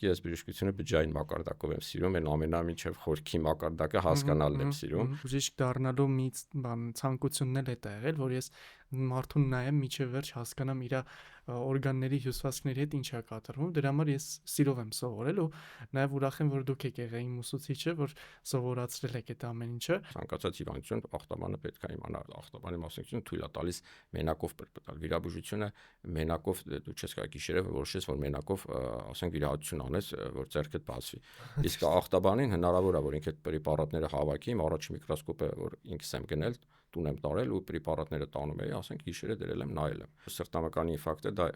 Ես բժշկությունը բջջային մակարդակով եմ սիրում, այն ամենամիջև խորքի մակարդակը հասկանալն եմ սիրում։ Բժիշկ դառնալու մի ցանկությունն էլ է դա եղել, որ ես մարդուն նայեմ միջև վերջ հասկանամ իր օրգանների հյուսվածքների հետ ինչ է կատարվում։ Դրա համար ես սիրով եմ սովորել ու նաև ուրախ եմ, որ դուք եք եղել իմ ուսուցիչը, որ սովորացրել եք այդ ամեն ինչը։ Ցանկացած հիվանդություն ախտաբանը պետք է իմանա, ախտաբանի մասնակցությունը թույլ է տալիս մենակով պրպտալ։ Վիրաբուժությունը մենակով դու չես կարող գիշերը որոշես, որ մենակով, ասենք, վիրահատություն անես, որ ձեռքդ բացվի։ Իսկ ախտաբանին հնարավոր է, որ ինքը պրեպարատները հավաքի, իմ առաջի միկրոսկոպը, որ ինքս եմ գնել, տուն եմ տարել ու պրեպարատները տանում էի, ասենք, գիշերը դրել եմ, նայել եմ։ Սրտամկանի ինֆարկտը դա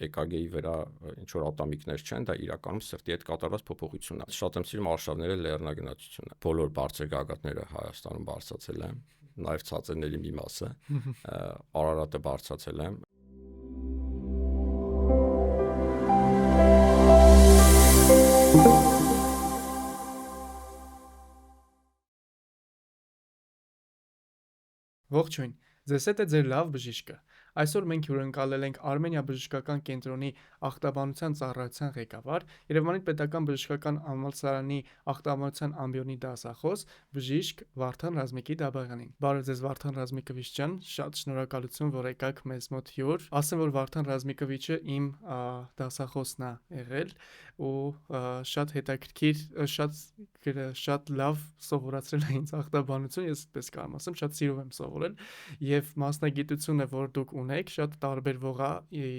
EKG-ի վրա ինչ որ ատամիկներ չեն, դա իրականում սրտի հետ կատարված փոփոխություն է։ Շատ եմ սիրում արշավները լեռնագնացությունը։ Բոլոր բարձր գագաթները Հայաստանում բարձրացել եմ, նաև ցածրների մի մասը, Արարատը բարձրացել եմ։ Ողջույն, ձեզ հետ է ձեր լավ բժիշկը։ Այսօր մենք հյուրընկալել ենք Արմենիա բժշկական կենտրոնի ախտաբանության ծառայության ղեկավար, Երևանի պետական բժշկական համալսարանի ախտաբանության ամբիոնի դասախոս, բժիշկ Վարդան Ռազմիկի Դաբաղյանին։ Բարև ձեզ Վարդան Ռազմիկովիչ ջան, շատ շնորհակալություն, որ եկաք մեզ մոտ հյուր։ Ասեմ, որ Վարդան Ռազմիկովիչը իմ դասախոսն է եղել ու շատ հետաքրքիր, շատ լավ սովորացրել է ինձ ախտաբանություն, ես այդպես կարող ասեմ, շատ սիրով եմ սովորել եւ մասնագիտությունը, որ դուք ունեք, շատ տարբերվող է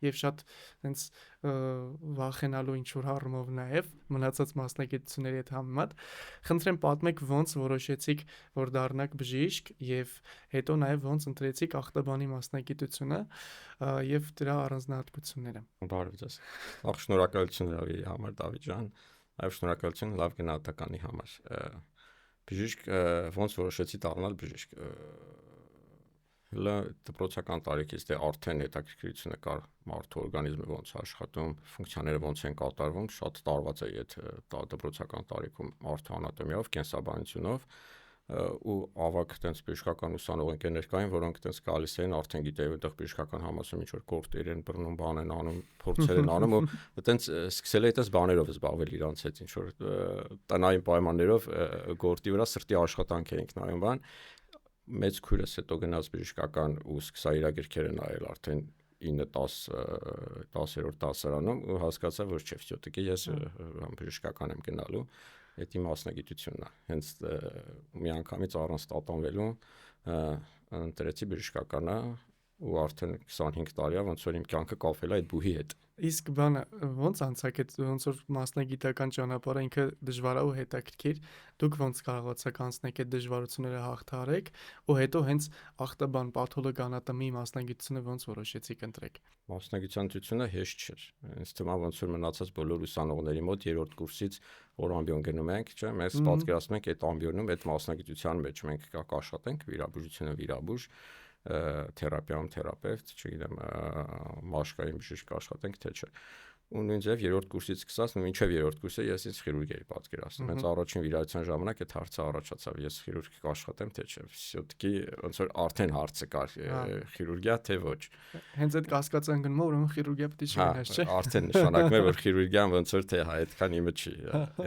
եւ շատ հենց վախենալու ինչ որ առումով նաեւ մնացած մասնագիտությունների հետ համեմատ։ Խնդրեմ պատմեք ոնց որոշեցիք, որ դառնաք բժիշկ եւ հետո նաեւ ոնց ընտրեցիք ախտաբանի մասնագիտությունը եւ դրա առանձնահատկությունները։ Բարև ձեզ։ Ախ, շնորհակալություն լավի համար Դավիթ ջան, այո շնորհակալություն լավ գնահատականի համար։ Բժիշկ ոնց որոշեցի դառնալ բժիշկ։ Հələ դպրոցական տարիքից դե արդեն հետաքրքրությունը կար մարդու օրգանիզմը ոնց աշխատում, ֆունկցիաները ոնց են կատարվում, շատ տարված է այդ դպրոցական տարիքում մարդու անատոմիայով, կենսաբանությունով ու ավագ այդպես բժշկական ուսանող ընկերներ կային, որոնք այդպես գալիս էին, արդեն գիտեի, որտեղ բժշկական համալսարանում ինչ որ կորտեր են բռնում, բան են անում, փորձեր են անում ու այդպես սկսել էի այդպես բաներով զբաղվել իրանց հետ, ինչ որ տնային պայմաններով գործի վրա սրտի աշխատանք էինք նայում բան։ Մեծ քույրս հետո գնաց բժշկական ու սկսա իր գրքերը նայել արդեն 9-10-րդ դասարանում ու հասկացա, որ չէ, վсё-таки ես բժշկական եմ գնալու, դա իմ մասնագիտությունն է։ Հենց մի անգամից առանց տատանվելու ընտրեցի բժշկականը ու արդեն 25 տարի է ոնց որ իմ կյանքը կապվել է այդ բուհի հետ։ Իսկ բանը ոնց անցաք այդ ոնց որ մասնագիտական ճանապարհը ինքը դժվար է ու հետաքրքիր, դուք ոնց կարողացաք անցնել այդ դժվարությունները հաղթահարեք ու հետո հենց ախտաբան պաթոլոգանատոմի մասնագիտությունը ոնց որոշեցիք ընտրեք։ Մասնագիտությունը հեշտ չէր։ Ինձ թվում է ոնց որ մնացած բոլոր ուսանողների մոտ երրորդ կուրսից որ ամբիոն գնում ենք, չէ՞, մենք պատկերացնում ենք այդ ամբիոնում այդ մասնագիտության մեջ մենք կաշխատենք վիրաբուժությունը վիրաբույժ, թերապիայում թերապևտ, չգիտեմ, մաշկային բժիշկ աշխատենք, թե չէ։ Ու նույնիսկ երրորդ կուրսից սկսած, մինչև երրորդ կուրսը ես ինձ խիրուրգ էի պատկերացնում։ Հենց առաջին վիրահատության ժամանակ այդ հարցը առաջացավ, ես խիրուրգ կաշխատեմ, թե չէ։ Վсё-таки ոնց որ արդեն հարցը կար, խիրուրգիա թե ոչ։ Հենց այդ կասկածը ընկնում է, ուրեմն խիրուրգիա պետք է չգնաս, չէ՞։ Արդեն նշանակում է, որ խիրուրգիան ոնց որ թե այդքան իմը չի։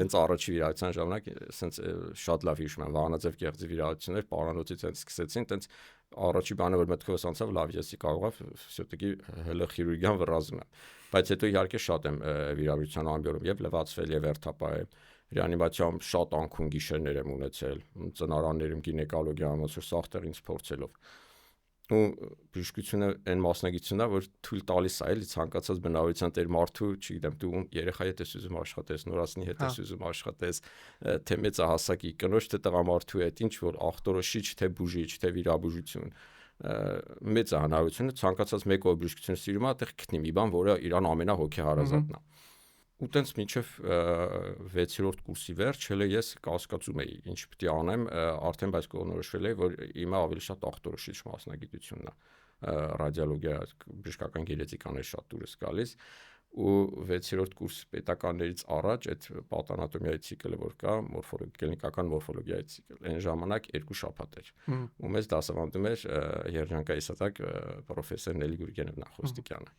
Հենց առաջի վիրահատության ժամանակ ասենց շատ լավ հիշում եմ, Վահանաձև գեղձի վիրահատություններ պարանոցից հենց սկսեցին, տենց առաջի բանը որ մտքովս անցավ, լավ եսի կարող է վсё-таки հələ խիրուրգիան վռազում եմ, բայց հետո իհարկե շատ եմ վիրաբուժության ամբիոնում եւ լվացվել եւ երթապահել, ռեանիմացիայում շատ անքուն գիշերներ եմ ունեցել, ծնարաններում գինեկոլոգիայում ոնց որ սաղտեղ ինձ փորձելով ու բժշկությունը այն մասնագիտությունն է, որ թույլ տալիս է էլի ցանկացած բնավորության տեր մարդու, չգիտեմ, դու երեխայի հետ ես ուզում աշխատես, նորածնի հետ ես ուզում աշխատես, թե մեծահասակի կնոջ թե տղամարդու հետ, ինչ որ ախտորոշիչ, թե բուժիչ, թե վիրաբուժություն, մեծ է հնարավորությունը ցանկացած մեկը բժշկությունը սիրում է, այդտեղ գտնի մի բան, որը իրան ամենահոգեհարազատն է։ Ու տենց մինչև 6-րդ կուրսի վերջ հələ ես կասկածում էի ինչ պետք է անեմ, արդեն բայց կողնորոշվել էի, որ իմը ավելի շատ ախտորոշիչ մասնագիտությունն է, ռադիոլոգիա, բժշկական գենետիկան է շատ դուրս գալիս ու 6-րդ կուրս պետականներից առաջ այդ պատանատոմիայի ցիկլը որ կա, կլինիկական մորֆոլոգիայի ցիկլ, այն ժամանակ 2 շաբաթ էր։ Ու մեզ դասավանդում էր երջանկայի սատակ պրոֆեսոր Նելի Գուրգենովնա Խոստիկյանը։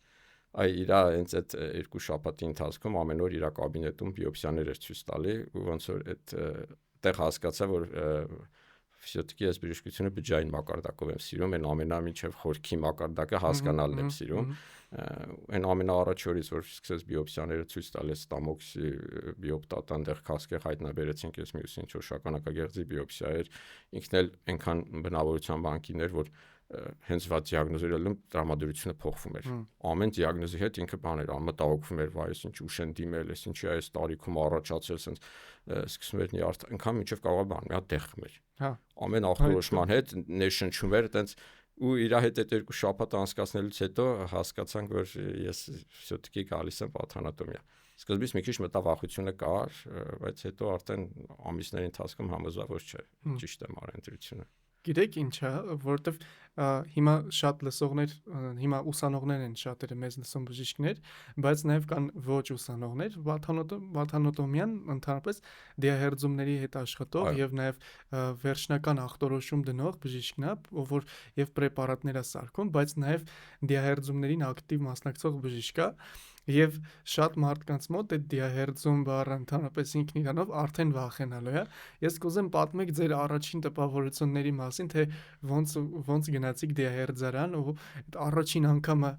այ իրա հենց այդ երկու շաբաթի ընթացքում ամեն օր իրա կաբինետում բիոպսիաներ էր ցույց տալի ու ոնց որ այդ տեղ հասկացա որ ֆիզիոտիկի այս բժշկությունը բջջային մակարդակով եմ սիրում, այն ամենամիջև խորքի մակարդակը հասկանալն եմ սիրում։ Այն ամենաառաջի օրից որ սկսեց բիոպսիաները ցույց տալ ստամոքսի բիոպտատան դեղ քասկեղ հայտնաբերեցինք այս մյուսին ինչ որ շագանակագեղձի բիոպսիա էր, ինքն էլ այնքան բնավորության բանկին էր, որ հենց վատ դիագնոզերում տրամադրությունը փոխվում էր։ Ամեն դիագնոզի հետ ինքը բաներ մտահոգվում էր, վայ, այս ինչ ուշ են դիմել, այս ինչի այս տարիքում առաջացել, ասենց սկսում էր նյարդ, անգամ մինչև կարող է բան, մի հատ տեղ խմեր։ Ամեն ախտորոշման հետ ներշնչում էր, այտենց ու իր հետ այդ երկու շաբաթ անցկացնելուց հետո հասկացանք, որ ես ֆիզիոտիկի գալիս եմ պաթանատոմիա։ Սկզբից մի քիչ մտավախությունը կար, բայց հետո արդեն ամիսների ընթացքում համոզվա որ չէ, ճիշտ է մարենտրությունը։ Գիտեք ինչա, որովհետև հիմա շատ լսողներ, հիմա ուսանողներ են շատերը մեզ լսում բժիշկներ, բայց նաև կան ոչ ուսանողներ, վաթանոտոմիան ընդհանրապես դիահերձումների հետ աշխատող եւ նաև վերջնական ախտորոշում դնող բժիշկն է, ով որ եւ պրեպարատներ է սարքում, բայց նաև դիահերձումներին ակտիվ մասնակցող բժիշկ է։ Եվ շատ մարդկանց մոտ այդ դիահերձում բառը ընդհանրապես ինքն իրանով արդեն վախենալու է։ Ես կուզեմ պատմեք ձեր առաջին տպավորությունների մասին, թե ոնց գնացիք դիահերձարան ու այդ առաջին անգամը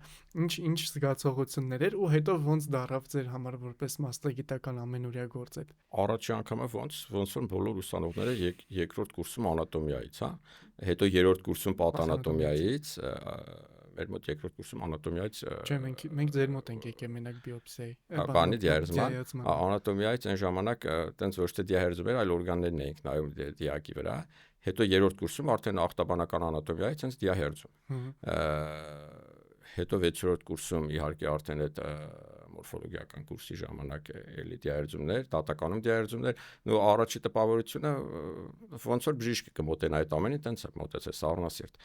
ինչ զգացողություններ էր ու հետո ոնց դարավ ձեր համար որպես մասնագիտական ամենօրյա գործ այդ։ Առաջին անգամը ոնց որ բոլոր ուսանողները երկրորդ կուրսում անատոմիայից, հա, հետո երրորդ կուրսում պաթանատոմիայից, մեր մոտ երկրորդ կուրսում անատոմիայից Չէ, մենք ձեր մոտ ենք եկել մենակ բիոպսիայի։ Բանի դիահերձման, անատոմիայից այն ժամանակ տենց ոչ թե դիահերձում էր, այլ օրգաններն էինք նայում դիակի վրա։ Հետո երրորդ կուրսում արդեն ախտաբանական անատոմիայից հենց դիահերձում։ Հետո 6-րդ կուրսում իհարկե արդեն այդ մորֆոլոգիական կուրսի ժամանակ էլի դիահերձումներ, դատականում դիահերձումներ, ու առաջի տպավորությունը ոնց որ բժիշկը կմոտենա այդ ամենին, տենց է մոտեցել սառնասիրտ,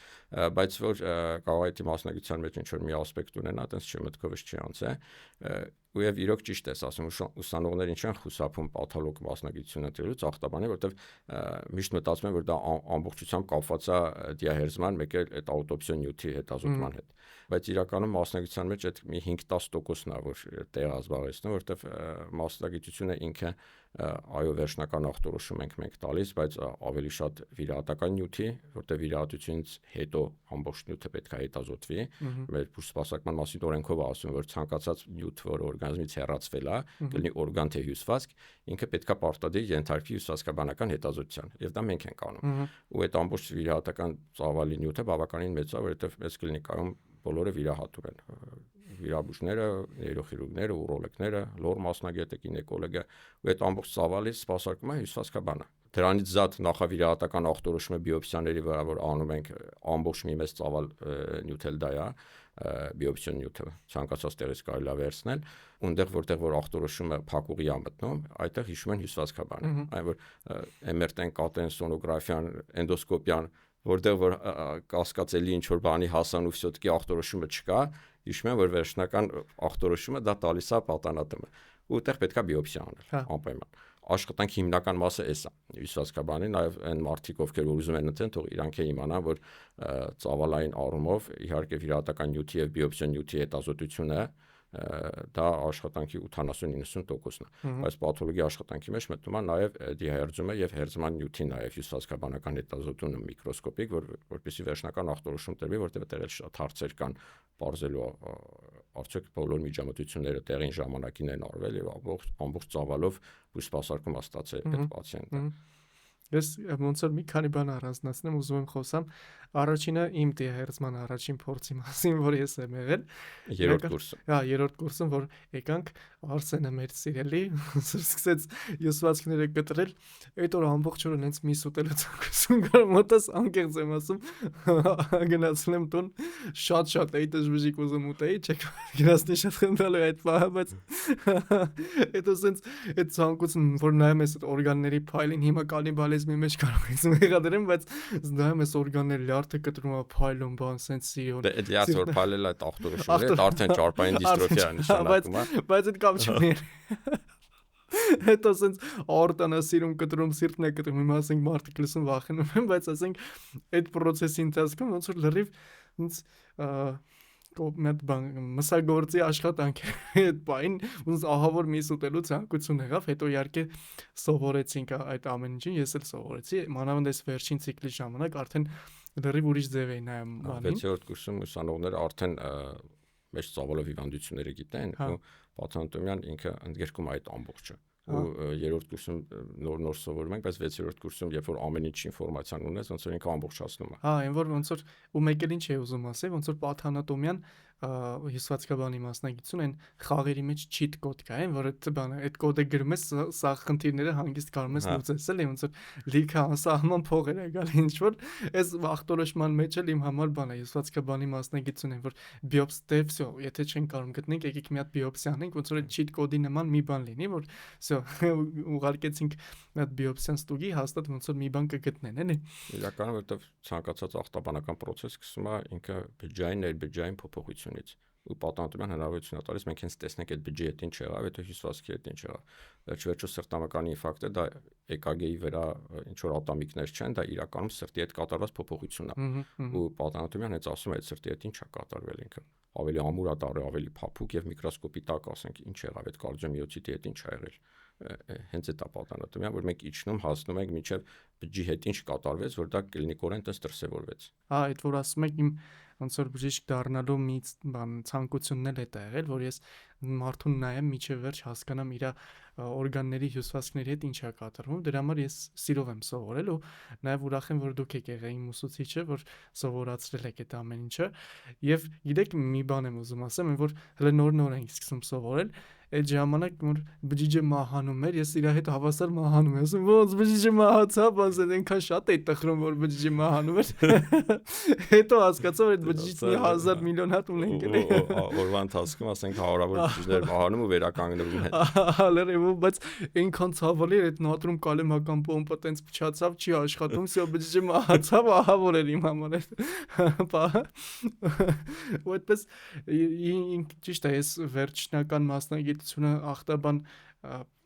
բայց որ կարող է դի մասնագիտության մեջ ինչ որ մի ասպեկտ ունենա, տենց չի մտքովս չի անցե, ու եւ իրոք ճիշտ ես ասում, ուսանողները ինչ են խուսափում պաթոլոգ մասնագիտությունը դերուց ախտաբանի, որովհետեւ միշտ մտածում են, որ դա ամբողջությամբ կապված է դիահերձման, մեկ էլ այդ աուտոպսիոն նյութի հետազոտման հետ, բայց իրականում մասնագիտության մեջ այդ մի 5-10%-ն է, որ տեղ ազբաղեցնում, որովհետեւ մասնագիտությունը ինքը այո վերջնական ախտորոշում ենք մենք տալիս, բայց ավելի շատ վիրահատական նյութի, որտեղ վիրահատությունից հետո ամբողջ նյութը պետք է հետազոտվի, մեր բուժսպասարկման մասին օրենքով ասում, որ ցանկացած նյութ, որ օրգանիզմից հեռացվել է, կլինի օրգան թե հյուսվածք, ինքը պետք է պարտադիր ենթարկվի հյուսվածքաբանական հետազոտության, եւ դա մենք ենք անում։ Ու այդ ամբողջ վիրահատական ծավալի նյութը բավականին մեծ է, որովհետեւ մեծ կլինի կայում բոլորը վիրահատում են։ Վիրաբույժները, նեյրոխիրուրգները, ուրոլոգները, լոր մասնագետը, գինեկոլոգը, ու այդ ամբողջ ծավալի սպասարկումը հյուսվածքաբան է։ Դրանից զատ նախավիրահատական ախտորոշումը բիոպսիաների վրա, որ անում ենք ամբողջ մի մեծ ծավալ նյութել դա է, բիոպսիոն նյութը ցանկացած տեղից կարելի է վերցնել, ունդեղ որտեղ որ ախտորոշումը փակուղի է մտնում, այդտեղ հիշում են հյուսվածքաբանը, այն որ MRT-ն, կատեն, սոնոգրաֆիան, էնդոսկոպիան, որտեղ որ կասկածելի ինչ որ բանի հասանու ֆիզիոտիկի ախտորոշումը չկա, հիշում են որ վերջնական ախտորոշումը դա տալիս է պատանատոմը, ու այդտեղ պետքա բիոպսիա անել, անպայման։ Աշխատանքի հիմնական մասը էս է, հյուսվածքաբանի, նաև այն մարդիկ, ովքեր ուզում են ընթեն, թող իրանք իմանան, որ ծավալային առումով իհարկե վիրահատական նյութի եւ բիոպսիոն նյութի հետազոտությունը դա աշխատանքի 80-90%-ն է, բայց պաթոլոգի աշխատանքի մեջ մտնում է նաև դիահերձումը եւ հերձման նյութի նաև հյուսվածքաբանական հետազոտումը միկրոսկոպիկ, որպեսզի վերջնական ախտորոշում տրվի, որտեղ դեռ շատ հարցեր կան բարձելու արդյոք բոլոր միջամտությունները տեղին ժամանակին են արվել եւ ամբողջ ծավալով բուժսպասարկում ստացել այդ պացիենտը։ Ես ոնց որ մի քանի բան առանձնացնեմ, ուզում եմ խոսամ առաջինը իմ դիահերձման առաջին փորձի մասին, որ ես եմ եղել երրորդ կուրսում։ Հա, երրորդ կուրսում, որ եկանք Արսենը մեր սիրելի, սկսեց հյուսվածքները կտրել, այդ օր ամբողջ օրը հենց միս ուտելու ցանկություն կար, մոտս անկեղծ եմ ասում, գնացել եմ տուն, շատ էի դժվժիկ ուզում ուտեի, չեք գնացնի շատ խնդալու այդ պահը, բայց հետո սենց այդ ցանկություն, որ նայում ես այդ օրգանների փայլին, հիմա կանիբալիզմի մեջ կարող ես մեղադրեմ, բայց նայում ես օրգանների լյարդը կտրում է փայլում, բան սենց սիրուն։ Դե այդ լյարդը որ փայլել է այդ ախտորոշումն է, արդեն ճարպային դիստրոֆիա նշանակում է։ Բայց այդ կամ չունի։ Հետո սենց արտանասիրում կտրում, սիրտն է կտրում, հիմա ասենք մարդիկ լսում վախենում են, բայց ասենք այդ process-ի ընթացքում ոնց որ լրիվ ինձ մոտ բան մսագործի աշխատանք այդ բային ոնց ահավոր միս ուտելու ցանկություն եղավ, հետո իհարկե սովորեցինք այդ ամեն ինչին, ես էլ սովորեցի, մանավանդ այս վերջին ցիկլի ժամանակ արդեն լրիվ ուրիշ ձև էի նայում բանին։ 6-րդ կուրսում ուսանողները արդեն մեջ ծավալով հիվանդությունները գիտեն ու պաթանատոմիան ինքը ընդգրկում այդ ամբողջը ու 3-րդ կուրսում նոր սովորում ենք, բայց 6-րդ կուրսում երբ որ ամեն ինչ ինֆորմացիան ունես, ոնց որ ինքը ամբողջացնում է։ Այն որ ոնց որ ու մեկ էլ ինչ է ուզում ասել, ոնց որ պաթանատոմիան հյուսվածքաբանի մասնագիտություն այն խաղերի մեջ cheat code կա, այն որ այդ բանը, այդ կոդը գրում ես, սա խնդիրները հանգիստ կարող ես լուծես, էլի ոնց որ լիքը անսահման փողեր է գալ, ինչ որ այս ախտորոշման մեջ էլ իմ համար բան է, հյուսվածքաբանի մասնագիտություն այն որ բիոպսիա, վсё, եթե չեն կարող գտնենք, եկեք մի հատ բիոպսիա անենք, ոնց որ այդ cheat code-ի նման մի բան լինի, որ վсё, ուղարկեցինք այդ բիոպսիան ստուգի, հաստատ ոնց որ մի բան կգտնեն, էլի։ Իրականում որովհետև ցանկացած ախտաբանական process սկսում է ինքը բջջային ներբջջային փոփոխությունից ու պաթանատոմիան հնարավորություն է տալիս մենք հենց տեսնենք այդ բջջի հետ ինչ եղավ, եթե հյուսվածքի հետ ինչ եղավ։ Վերջ-վերջո սրտամկանի ինֆարկտը դա EKG-ի վրա ինչ որ ատամիկներ չեն, դա իրականում սրտի հետ կատարված փոփոխություն է։ Ու պաթանատոմիան հենց ասում է այդ սրտի հետ ինչ է կատարվել ինքը։ Ավելի ամուր է դառը, ավելի փափուկ եւ միկրոսկոպի տակ ասենք ինչ եղավ այդ կարդիոմիոցիտի հետ ինչ ա եղել։ Հենց այդ պաթանատոմիան, որ մենք իջնում հասնում ենք մինչև բջջի հետ ինչ կատարվեց, որ դա կլինիկորեն տես դրսևորվեց։ Այդ որ ասում եք իմ ոնց որ բժիշկ դառնալու մի բան ցանկությունն էլ է դա եղել, որ ես մարդուն նայեմ միջև վերջ հասկանամ իր օրգանների հյուսվածքների հետ ինչ է կատարվում, դրա համար ես սիրով եմ սովորել ու նաև ուրախ եմ, որ դուք եք եղել իմ ուսուցիչը, որ սովորացրել եք այդ ամեն ինչը, եւ գիտեք մի բան եմ ուզում ասեմ, որ հələ նոր ենք սկսում սովորել, այդ ժամանակ որ բջիջը մահանում էր, ես իր հետ հավասար մահանում եմ, ասում ոնց բջիջը մահացավ, ասել այնքան շատ էի տխրում, որ բջիջը մահանում էր։ Հետո հասկացա, որ այդ բջիջից մի 1000 միլիոն հատ ունենք էլի։ Օրվա ընթացքում ասենք հարյուրավոր բջիջներ մահանում ու վերականգնվում են։ Հալերևու, բայց այնքան ցավալի էր այդ նատրիում կալեմական պոմպը տենց փչացավ, չի աշխատում, всё բջիջը մահացավ, ահավոր էր իմ համար։ Ու այդպես ճիշտ է, ես վերջնական մասնագիտությունը ախտաբան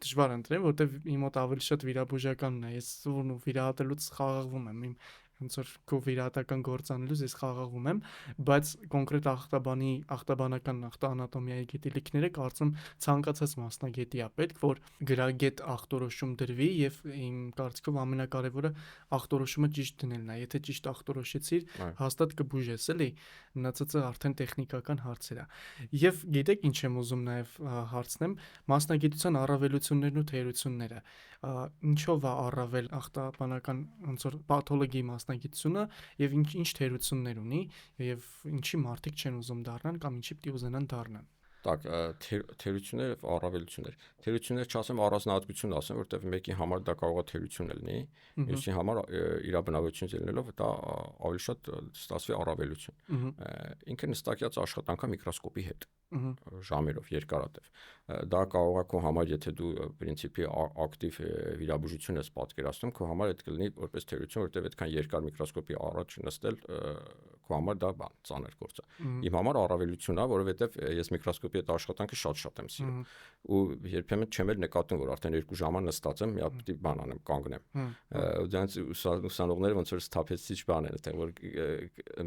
դժվար ընտրեմ, որտեվ իմ մոտ ավելի շատ վիրաբուժականն է, ես ու վիրահատելուց խաղաղվում եմ, իմ ոնց որ քո վիրահատական գործանելուց ես խաղաղվում եմ, բայց կոնկրետ ախտաբանական ախտանատոմիայի գիտելիքները կարծում ցանկացած մասնագետի է պետք, որ գրագետ ախտորոշում դրվի եւ իմ կարծիքով ամենակարևորը ախտորոշումը ճիշտ դնելն է, եթե ճիշտ ախտորոշեցիր, հաստատ կբուժես, էլի, մնացածը արդեն տեխնիկական հարցեր է։ Եվ գիտեք ինչ եմ ուզում նաեւ հարցնեմ, մասնագիտության առավելություններն ու թերությունները, ինչով է առավել ախտաբանական ոնց որ պաթոլոգիի մասնագիտությունը եւ ինչ թերություններ ունի եւ ինչի մարդիկ չեն ուզում դառնան կամ ինչի պիտի ուզենան դառնան։ Так, թերություններ եւ առավելություններ։ Թերություններ չասեմ, առանձնահատկություն ասեմ, որտեղ մեկի համար դա կարող է թերություն լինի, մյուսի համար իր բնավորությունից ելնելով դա ավելի շատ ստացվի առավելություն։ Ինքը նստակյաց աշխատանքա միկրոսկոպի հետ, ժամերով երկարատև։ Դա կարող է քո համար, եթե դու պրինցիպի ակտիվ վիրաբուժություն ես պատկերացնում, քո համար այդ կլինի որպես թերություն, որտեղ այդքան երկար միկրոսկոպի առաջ նստել քո համար դա բան ծանր գործ է։ Իմ համար առավելություն է, որովհետև ես միկրոսկոպի այդ աշխատանքը շատ եմ սիրում։ Ու երբեմն չեմ էլ նկատում, որ արդեն 2 ժամ նստած եմ, մի հատ բան անեմ, կանգնեմ։ Դրանց ուսանողները ոնց որ սթափեցիչ բան են, թե որ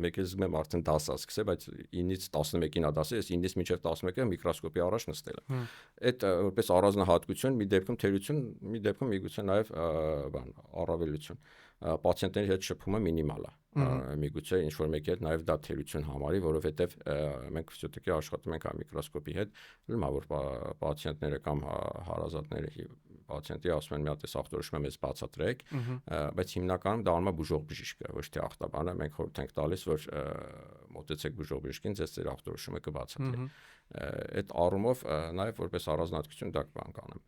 մեկ էլ զգում եմ արդեն դասը սկսել, բայց 9-ից 11-ին է դասը, ես 9-ից մինչև 11-ը միկրոսկոպի առաջ նստել եմ։ Այդ որպես առանձնահատկություն, մի դեպքում թերություն, մի դեպքում միգուցե նաև բան առավելություն։ Պացիենտների հետ շփումը մինիմալ է։ Միգուցե ինչ որ մեկի հետ նաև դա թերություն համարի, որովհետև մենք ֆիզիոթերապի աշխատում ենք միկրոսկոպի հետ, ուրեմն որ պացիենտները կամ հարազատները պացիենտի ասում են մի հատ ախտորոշում եմ ես բացատրեք, բայց հիմնականում դա անում է բուժող բժիշկը, ոչ թե ախտաբանը, մենք խորհուրդ ենք տալիս, որ մոտեցեք բուժող բժշկին, ձեզ ձեր ախտորոշումը կբացատրի։ Այդ առումով նաև որպես առանձնահատկություն դա բան կանեմ։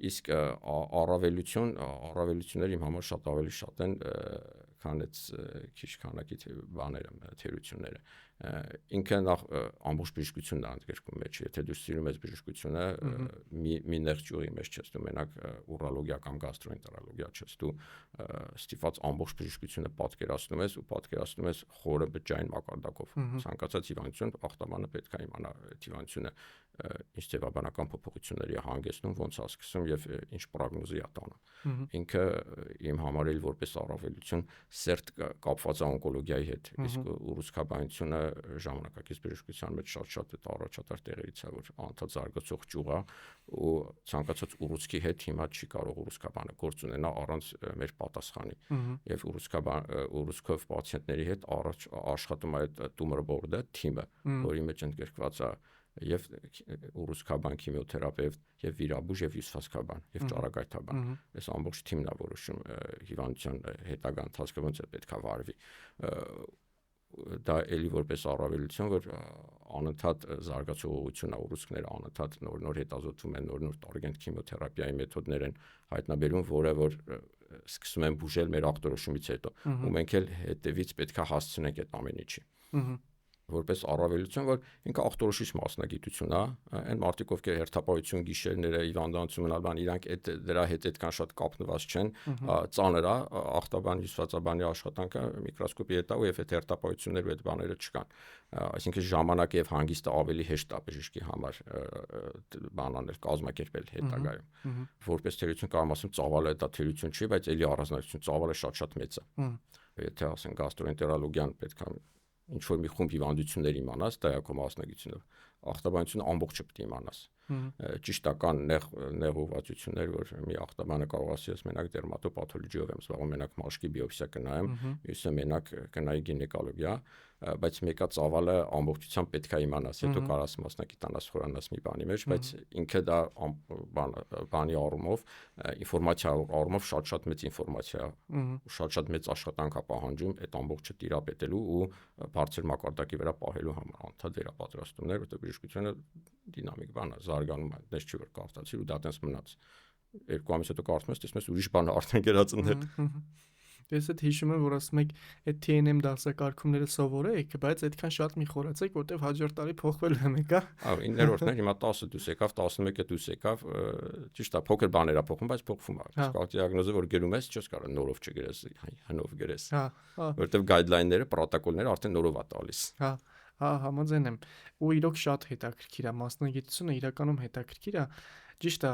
Իսկ առավելությունները իմ համար շատ ավելի շատ են, քան այդ քիչ քանակի բաները, թերությունները։ Ինքը նախ ամբողջ բժշկությունն է ընդգրկում մեջ, եթե դու սիրում ես բժշկությունը, մի ներճյուղի մեջ չես դու մենակ ուրոլոգիա կամ գաստրոենտերոլոգիա չես դու ստիպված ամբողջ բժշկությունը պատկերացնում ես ու պատկերացնում ես խորը բջջային մակարդակով։ Ցանկացած հիվանդություն ախտաբանը պետք է իմանա այդ հիվանդությունը ինչ ձևաբանական փոփոխությունների է հանգեցնում, ոնց է սկսում եւ ինչ պրոգնոզի է տանում։ Ինքը իմ համար էլ որպես առավելություն սերտ կապված է օնկոլոգիայի հետ, իսկ ուռուցքաբանությունը ժամանակակից բժշկության մեջ շատ այդ առաջատար տեղերից է, որ անդադ զարգացող ճյուղ է ու ցանկացած ուռուցքի հետ հիմա չի կարող ուռուցքաբանը գործ ունենա առանց մեր պատասխանի եւ ուռուցքով պացիենտների հետ աշխատում է այդ tumor board-ը, թիմը, որի մեջ ընդգրկված է եւ ուռուցքաբան, քիմիոթերապևտ եւ վիրաբույժ եւ հյուսվածքաբան եւ ճառագայթաբան։ Այս ամբողջ թիմն է որոշում հիվանդության հետագա ընթացքը ոնց է պետքա վարվի։ Դա էլի որպես առավելություն, որ անընդհատ զարգացողություն է, ուռուցքները անընդհատ նոր հետազոտվում են, նոր տարգենտ քիմիոթերապիայի մեթոդներ են հայտնաբերում, որը որ սկսում են բուժել մեր ախտորոշումից հետո, ու մենք էլ հետևից պետքա հասցնենք այդ ամեն ինչի։ Որպես առավելություն, որ ինքը ախտորոշիչ մասնագիտություն է, այն մարդիկ, ովքեր հերթապահություն գիշերները, հիվանդանոցում մնալ բան, իրանք դրա հետ այդքան շատ կապնված չեն, ծանր է, ախտաբան, հյուսվածաբանի աշխատանքը միկրոսկոպի հետ է, ու եւ այդ հերթապահությունները ու այդ բաները չկան։ Այսինքն ժամանակը եւ հանգիստը ավելի հեշտ է բժշկի համար բան անել, կազմակերպել հետագայում։ Որպես թերություն կարող ասեմ, ծավալը դա թերություն չի, բայց էլի առանձնահատկություն, ծավալը շատ մեծ է։ Եթե ասենք գաստրոենտերոլոգիան պետք է ինչ որ մի խումբ հիվանդություններ իմանաս, դա է քո մասնագիտությունը, ախտաբանությունը ամբողջը պետք է իմանաս։ Ճիշտ է, կան նեղ ուղղվածություններ, որ մի ախտաբանը կարող ասի, ես մենակ դերմատոպաթոլոգիով եմ զբաղվում, մենակ մաշկի բիոպսիա կնայեմ, մյուսը մենակ կնայի գինեկոլոգիա, բայց մեկը ծավալը ամբողջությամբ պետք է իմանաս, հետո կարաս մասնագիտանաս խորանաս մի բանի մեջ, բայց ինքը դա բանի առումով, ինֆորմացիա առումով շատ մեծ ինֆորմացիա, շատ մեծ աշխատանք է պահանջում այդ ամբողջը տիրապետելու ու բարձր մակարդակի վրա պահելու համար, անդադ վերապատրաստումներ, որտեղ բժշկությունը դինամիկ բան է, զարգանում է, դες չի որ կարդացիր ու դա տենց մնաց։ 2 ամիս հետո կարդում ես, տեսնում ես ուրիշ բան արդեն գերածներ։ Ես այդ հիշում եմ, որ ասում եք, այդ TNM դասակարգումները սովորեք, բայց այդքան շատ մի խորացեք, որտեվ հաջորդ տարի փոխվելու է մեկը։ Այո, 9-րդն հիմա 10 դուրս եկավ, 11-ը դուրս եկավ, ճիշտ է, փոքր բաներ է փոխում, բայց փոխվում է։ Իսկ դիագնոզը որ գերում ես, չես կարող նորով չգրես, հնով գրես։ Որտեվ գայդլայնները, պրոտոկոլները արդեն նորով է տալիս։ Համաձայն եմ։ Ու իրոք շատ հետաքրքիր է, մասնագիտությունը իրականում հետաքրքիր է։ Ճիշտ է,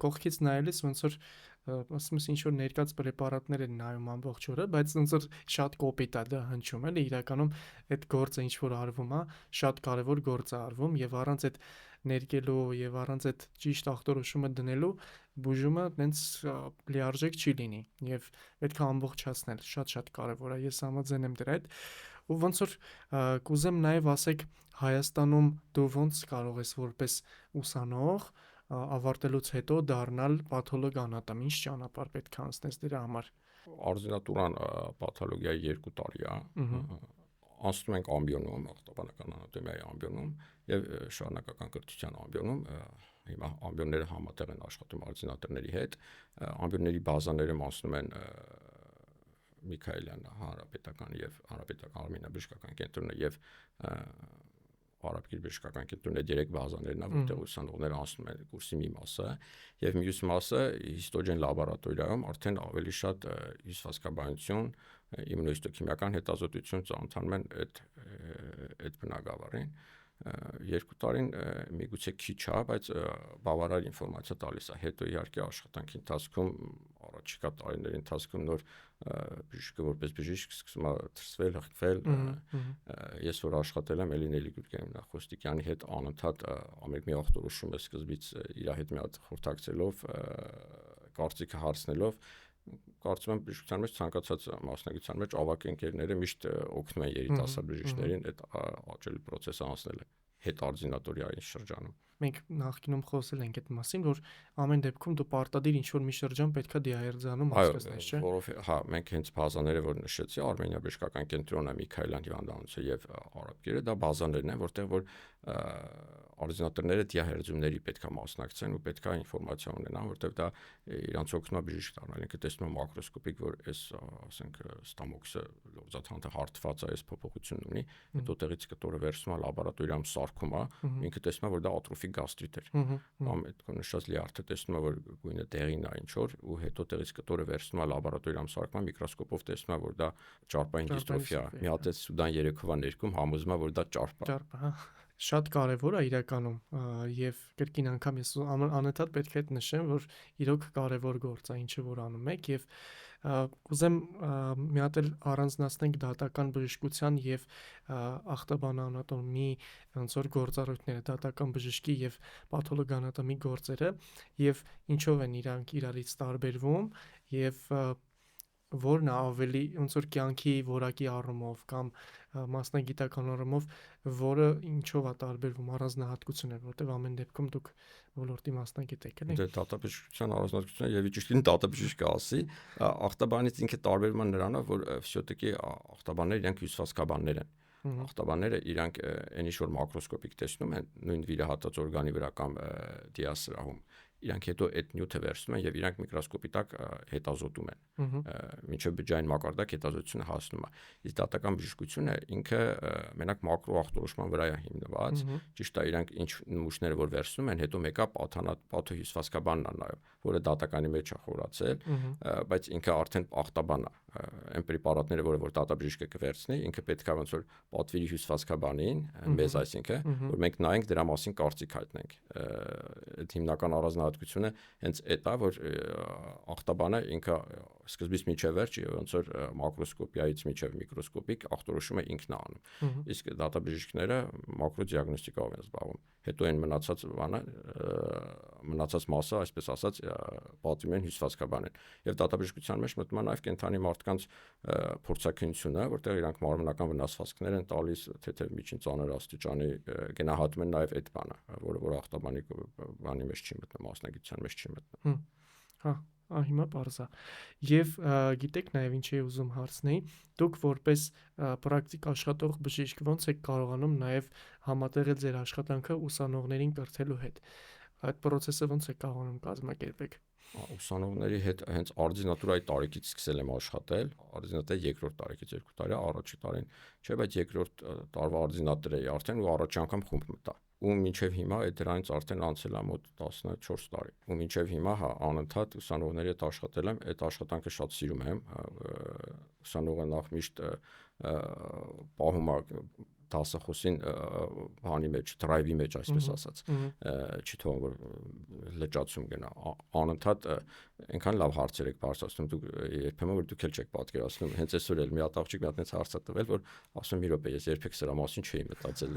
կողքից նայելիս ոնց որ ասում ես ինչ որ ներկած պրեպարատներ են նայում ամբողջ օրը, բայց ոնց որ շատ կոպիտ է դա հնչում, էլի իրականում այդ գործը ինչ որ արվում է, շատ կարևոր գործ է արվում եւ առանց այդ ներկելու եւ առանց այդ ճիշտ ախտորոշումը դնելու բուժումը տենց լիարժեք չի լինի եւ պետք է ամբողջացնել, շատ կարևոր է, ես համաձայն եմ դրա հետ։ Ու ոնց որ կուզեմ նաեւ ասեք Հայաստանում դու ոնց կարող ես որպես ուսանող ավարտելուց հետո դառնալ պաթոլոգ-անատոմ, ինչ ճանապարհ պետք է անցնես դրա համար։ Արձինատուրան պաթոլոգիայի 2 տարի է։ Անցնում ենք ամբիոնում, ախտաբանական անատոմիայի ամբիոնում եւ շարունակական կրթության ամբիոնում։ Հիմա ամբիոնները համատեղ են աշխատում արձինատորների հետ։ Ամբիոնների բազաներում անցնում են Միքայելյան հանրապետական եւ հանրապետական արմենաբժշկական կենտրոնը եւ Արաբկիր բժշկական կենտրոնը 3 բազաներն է, որտեղ ուսանողները անցնում են կուրսի մի մասը եւ մյուս մասը հիստոգեն լաբորատորիայում արդեն ավելի շատ հյուսվածքաբանություն, իմունոհիստոքիմիական հետազոտություն ծանոթանում են այդ բնագավառին։ 2 տարին միգուցե քիչ է, բայց բավարար ինֆորմացիա տալիս է։ Հետո իհարկե աշխատանքի ընթացքում առաջիկա տարիների ընթացքում նոր բժիշկը որպես բժիշկ սկսում է թրսվել, հղկվել։ Ես որ աշխատել եմ Էլինելի Գուրգենի Նախոստիկյանի հետ անընդհատ ամեն մի ախտորոշումը սկզբից իր հետ մի հատ խորհրդակցելով, կարծիքը հարցնելով, կարծում եմ բժշկության մեջ ցանկացած մասնագիտության մեջ ավագ ընկերները միշտ օգնում են երիտասարդ բժիշկներին այդ աճելու process-ը անցնել հետ արձինատորիայի շրջանում։ Մենք նախկինում խոսել ենք այդ մասին, որ ամեն դեպքում դու պարտադիր ինչ որ մի շրջան պետքա դիահերձանում անցկացնես, չէ՞։ Հա, մենք հենց բազաները որ նշեցի, Արմենիա բժշկական կենտրոնը, Միքայելյան հիվանդանոցը եւ Արաբկիրը, դա բազաներն են, որտեղ որ արձինատորները դիահերձումների պետքա մասնակցեն ու պետքա ինֆորմացիա ունենան, որտեղ դա իրանց օգնում է բժիշկ դառնալ։ Ինքը տեսնում է մակրոսկոպիկ, որ այս, ասենք, ստամոքսը լորձաթանթը հարթված է, այս փոփոխություն ունի, հետո տեղից կտորը վերցնում է լաբորատորիայում սարքում է, ինքը տեսնում է, որ դա ատրոֆիկ գաստրիտ էր։ Կամ այդ նշած լիարդը տեսնում է, որ գույնը դեղին է ինչ որ, ու հետո տեղից կտորը վերցնում է լաբորատորիայում սարքում, միկրոսկոպով տեսնում է, որ դա ճարպային դիստրոֆիա է։ Մի հատ է Սուդան 3-ով ներքում համոզում է, որ դա ճարպ է։ Շատ կարևոր է իրականում եւ կրկին անգամ ես անընդհատ պետք է նշեմ, որ իրոք կարևոր գործ է ինչը որ անում եք եւ Կուզեմ մի հատ էլ առանձնացնենք դատական բժշկության եւ ախտաբանանատոմի ոնց որ գործառույթները, դատական բժշկի եւ պաթոլոգանատոմի գործերը եւ ինչով են իրանք իրարից տարբերվում եւ որն է ավելի ոնց որ կյանքի որակի առումով կամ մասնագիտական առումով որը ինչով է տարբերվում առանձնահատկությունը, որտեղ ամեն դեպքում դուք ոլորտի մասնագետ եք, էլի։ Դե դատաբժշկության առանձնահատկությունը եւ ճիշտին դատաբժիշկը ասի, ախտաբանից ինքը տարբերվում է նրանով, որ ֆսյոտիկի ախտաբանները իրանք հյուսվածքաբաններ են։ Ախտաբանները իրանք այն ինչ որ մակրոսկոպիկ տեսնում են նույն վիրահատած օրգանի վրա կամ դիասրահում, իրանք հետո այդ նյութը վերցնում են եւ իրանք միկրոսկոպի տակ հետազոտում են։ Մինչեւ բջջային մակարդակ հետազոտությունը հասնում է։ Իսկ դատական բժշկությունը ինքը մենակ մակրո ախտորոշման վրա է հիմնված, ճիշտ է, իրանք ինչ նմուշները որ վերցնում են, հետո մեկը պաթոհյուսվածքաբանն է նայում, որը դատականի մեջ է խորացել, բայց ինքը արդեն ախտաբան է։ Այն պրեպարատները, որ դատաբժիշկը կվերցնի, ինքը պետք է ոնց որ պատվիրի հյուսվածքաբանին, մեզ այսինքն, որ մենք նայենք դրա մասին կարծիք հայտնենք։ Այդ հիմնական առանձնահատկությունը հենց այդ է, որ ախտաբանը ինքը սկզբից մինչև վերջ ոնց որ մակրոսկոպիայից մինչև միկրոսկոպիկ ախտորոշումը ինքն է անում։ Իսկ դատաբժիշկները մակրոդիագնոստիկայով են զբաղվում։ Հետո այն մնացած մասը, այսպես ասած, պատվիրում են հյուսվածքաբանին։ Եվ դատաբժշկության մեջ մտնում է նաև կենթանի մարդկանց փորձաքննությունը, որտեղ իրանք մարմնական վնասվածքներ են տալիս, թե միջին ծանր աստիճանի գնահատում են նաև այդ բանը, որ ախտաբանի բանի մեջ չի մտնում, մասնագիտության մեջ չի մտնում։ Հա, հիմա պարզ է։ Եվ գիտեք նաև ինչ էի ուզում հարցնել, դուք որպես պրակտիկ աշխատող բժիշկ ո՞նց եք կարողանում նաև համատեղել ձեր աշխատանքը ուսանողներին կրթելու հետ։ Այդ process-ը ո՞նց եք կարողանում կազմակերպել։ Ուսանողների հետ հենց արդյունատուրայի տարիքից սկսել եմ աշխատել, արդյունատը երկրորդ տարիքից 2 տարի, առաջի տարին չէ, բայց երկրորդ տարվա արդյունատր էի արդեն ու առաջի անգամ խումբ մտա։ Ու մինչև հիմա այդ դրանից արդեն անցել է մոտ 14 տարի։ Ու մինչև հիմա հա անընդհատ ուսանողների հետ աշխատել եմ, այդ աշխատանքը շատ սիրում եմ, ուսանողը նախ միշտ պահում է դասախոսին բանի մեջ, դրայվի մեջ, այսպես ասած, չի թողում որ լճացում գնա, անընդհատ այնքան լավ հարցեր եք բարձրացնում, դուք երբեմն որ դուք էլ չեք պատկերացնում, հենց այսօր էլ մի հատ աղջիկ մի հատ նենց հարց է տվել, որ ասում մի րոպե, ես երբեք սրա մասին չէի մտածել,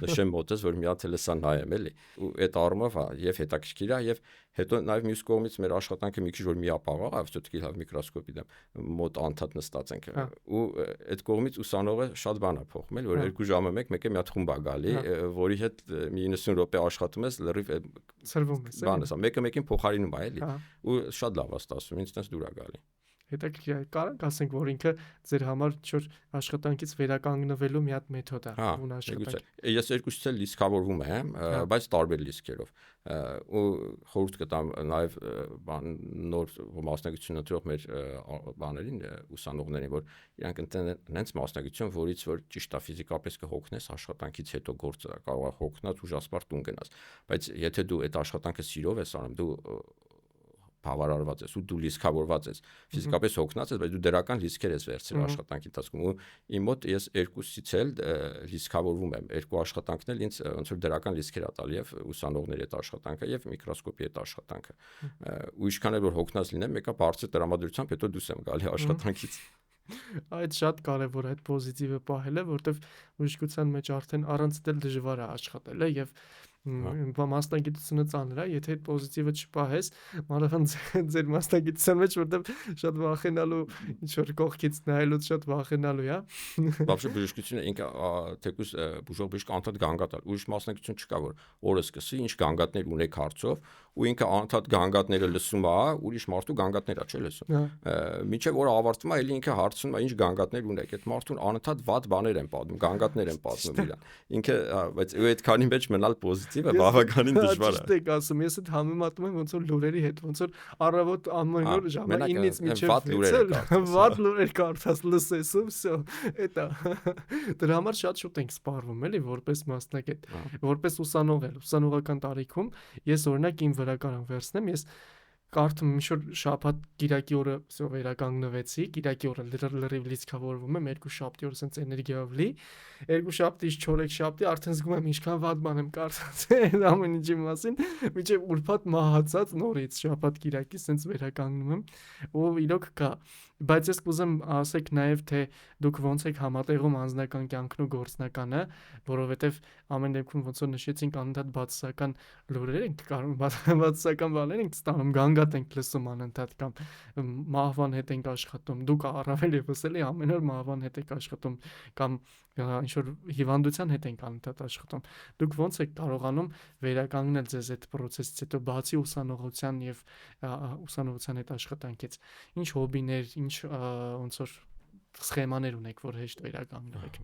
նշեմ մոտս, որ մի հատ էլ սա նայեմ էլի, ու այդ առումով հա, եւ հետաքրքիր է, եւ հետո նաեւ մյուս կողմից մեր աշխատանքը մի քիչ որ միապաղաղ է, ֆոտոկի լավ միկրոսկոպի դեմ մոտ անդադ նստած ենք, ու այդ կողմից ուսանողը շատ բան է փոխում, էլ որ 2 ժամը մեկը մի հատ խումբ է գալի, որի հետ մի 90 րոպե աշխատում ես, լրիվ ծրվում ես, բանը սա, մեկը մեկին փոխարինում է, էլի, ու շատ լավ է ստացվում, ինձ տենց դուր է գալի։ Հետաքրքիր է, կարանք ասենք, որ ինքը ձեր համար ինչ-որ աշխատանքից վերականգնվելու մի հատ մեթոդ է, ուն աշխատանք։ Ես երկուսից էլ լիսկավորվում եմ, բայց տարբեր լիսկերով։ Ու խորհուրդ կտամ նաև նոր մասնագիտություն ընտրող մեր բաներին, ուսանողներին, որ իրանք ընտրեն հենց մասնագիտություն, որից որ ճիշտ է ֆիզիկապես կհոգնես աշխատանքից հետո գործը կարող է հոգնած ուժասպառ տուն գնաս։ Բայց եթե դու այդ աշխատանքը սիրով ես անում, դու բավարարված ես ու դու լիսկավորված ես, ֆիզիկապես հոգնած ես, բայց դու դրական լիսկեր ես վերցրել աշխատանքի ընթացքում ու իմ մոտ ես երկուսից էլ լիսկավորվում եմ, երկու աշխատանքն էլ ինձ ոնց որ դրական լիսկեր ա տալի եւ ուսանողների հետ աշխատանքը եւ միկրոսկոպի հետ աշխատանքը։ Ու ինչքան էլ որ հոգնած լինեմ, մեկը բարձր տրամադրությամբ հետո դուրս եմ գալի աշխատանքից։ Այդ շատ կարևոր է այդ պոզիտիվը պահելը, որտեվ բժշկության մեջ արդեն առանց դել դժվար է աշխատելը եւ մասնագիտությունը ծանր է, եթե այդ պոզիտիվը չպահես, մանավանդ ձեր մասնագիտության մեջ, որտեղ շատ վախենալու ինչ որ կողքից նայելուց շատ վախենալու է։ Բավարար բժշկությունը ինքը թեկուզ բուժող բժիշկ անդադ գանգատալ, ուրիշ մասնագիտություն չկա, որ օրը սկսի, ինչ գանգատներ ունեք հարցով, ու ինքը անդադ գանգատները լսում է, ուրիշ մարդու գանգատներ է, չէ՞ լսում։ Մինչև օրը ավարտվում է, էլի ինքը հարցնում է, ինչ գանգատներ ունեք, այդ մարդուն անընդհատ վատ բաներ են պատմում, գանգատներ են պատմում իրան։ Ինքը, բայց այդքանի մեջ մնալ պոզիտիվը բավականին դժվար է։ Ճիշտ եք ասում, ես այդ համեմատում եմ ոնց որ լուրերի հետ, ոնց որ առավոտ ամեն օր ժամը 9-ից մինչև վատ լուրեր կարդաս, լսես ու վсё, էտա։ Դրա համար շատ շուտ ենք սպառվում, էլի, որպես մասնագետ, որպես ուսանող էլ, ուսանողական տարիքում ես օրինակ իմ վրա կարող վերցնեմ, ես կարդում ինչ որ շաբաթ Կիրակի օրը վերականգնվեցի, Կիրակի օրը լրիվ լիցքավորվում եմ, երկու շաբթի օրը sense էներգիայով լի, երկու շաբթից 4 շաբթի արդեն զգում եմ ինչքան վատ բան եմ կարծած ամեն ինչի մասին, մինչև ուրբաթ մահացած նորից շաբաթ Կիրակի sense վերականգնում եմ, ու իրոք կա, բայց ես կուզեմ ասեք նաև թե դուք ոնց եք համատեղում անձնական կյանքն ու գործնականը, որովհետև ամեն դեպքում ոնց որ նշեցինք անընդհատ բացասական լուրեր ենք կարող բացասական բաներ ենք ստանում, գանգատ ենք լսում անընդհատ կամ մահվան հետ ենք աշխատում, դուք առավել եւս էլի ամեն օր մահվան հետ եք աշխատում կամ ինչ որ հիվանդության հետ ենք անընդհատ աշխատում, դուք ոնց եք կարողանում վերականգնել ձեզ այդ process-ից հետո բացի ուսանողության եւ ուսանողության հետ աշխատանքից, ինչ հոբիներ, ինչ ոնց որ սխեմաներ ունեք, որ հեշտ վերականգնվեք։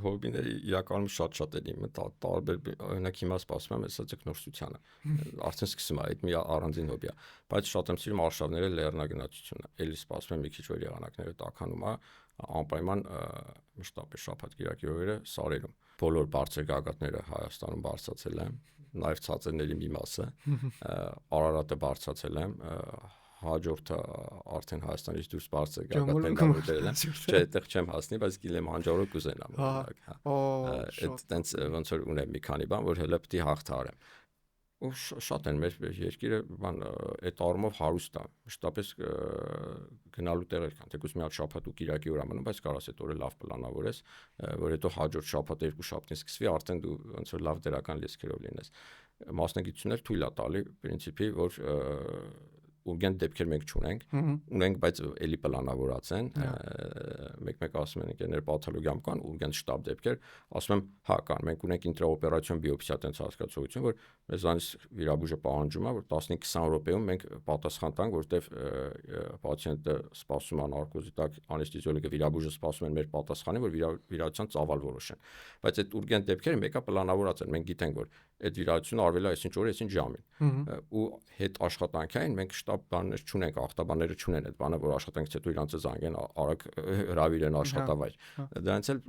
Հոբիները իրականում շատ են իմ տարբեր, օրինակ հիմա սպասում եմ հեսա ձկնորսությանը, արդեն սկսում եմ այդ մի առանձին հոբի է, բայց շատ եմ սիրում արշավները լեռնագնացությունը, էլի սպասում եմ մի քիչ որ եղանակները տաքանում է, անպայման մշտապես շաբաթ Կիրակի օրերը սարերում, բոլոր բարձր գագաթները Հայաստանում բարձրացել եմ, նաև ցածրների մի մասը, Արարատը բարձրացել եմ, հաջորդը արդեն Հայաստանից դուրս բարձր գագաթներն դրել եմ, չէ, այդտեղ չեմ հասնի, բայց Կիլիմանջարո կուզենամ, այդ տենց ոնց որ ունեմ մի քանի բան, որ հələ պետք է հաղթարեմ, ու շատ են մեր երկիրը բան այդ առումով հարուստ է, մշտապես գնալու տեղեր կան, թեկուզ մի հատ շաբաթ ու Կիրակի օր ամնում, բայց կարաս այդ օրը լավ պլանավորես, որ հետո հաջորդ շաբաթ երկու շաբթին սկսվի, արդեն դու ոնց որ լավ դրական լիցքերով լինես, մասնագիտություններ թույլ է տալի պրինցիպի, որ ուրգենտ դեպքեր մենք չունենք, ունենք, բայց էլի պլանավորած են, մեկ-մեկ ասում են ընկերներ պաթոլոգիայում կան, ուրգենտ շտաբ դեպքեր, ասում եմ, հա կան, մենք ունենք ինտրաօպերացիոն բիոպսիա տենց հասկացողություն, որ մեզանից վիրաբույժը պահանջում է, որ 15-20 րոպեում մենք պատասխան տանք, որտեվ պացիենտը սպասում է նարկոզի տակ, անեստեզիոլոգը վիրաբույժը սպասում են մեր պատասխանին, որ վիրահատության ծավալ որոշեն, բայց այդ ուրգենտ դեպքերը մեկը պլանավորած են, մենք գիտենք, որ այդ վիրահատությունը արվել է այսինչ օրը, այսինչ ժամին, ու հետ աշխատանքային մենք շտաբ բաներ չունենք, ախտաբանները չունեն այդ բանը, որ աշխատանքից հետո իրանց զանգեն, արագ հրավիրեն աշխատավայր, դրանից էլ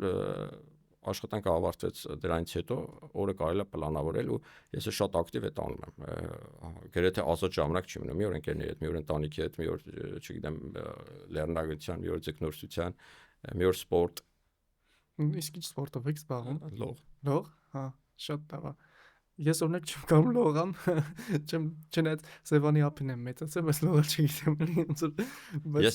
աշխատանքը ավարտվեց դրանից հետո օրը կարելի է պլանավորել ու ես շատ ակտիվ եմ անում եմ գրեթե ազատ ժամանակ չի մնում մի օր ընկերների հետ մի օր ընտանիքի հետ մի օր չգիտեմ լեռնագիտության մի օր ձկնորսության մի օր սպորտ իսկ ինչ սպորտով եք զբաղվում լող հա շատ լավ է ես օրինակ չեմ կարող լողամ չեմ չնայած Սևանի ափին եմ մեծացել բայց լողալ չգիտեմ ոնց որ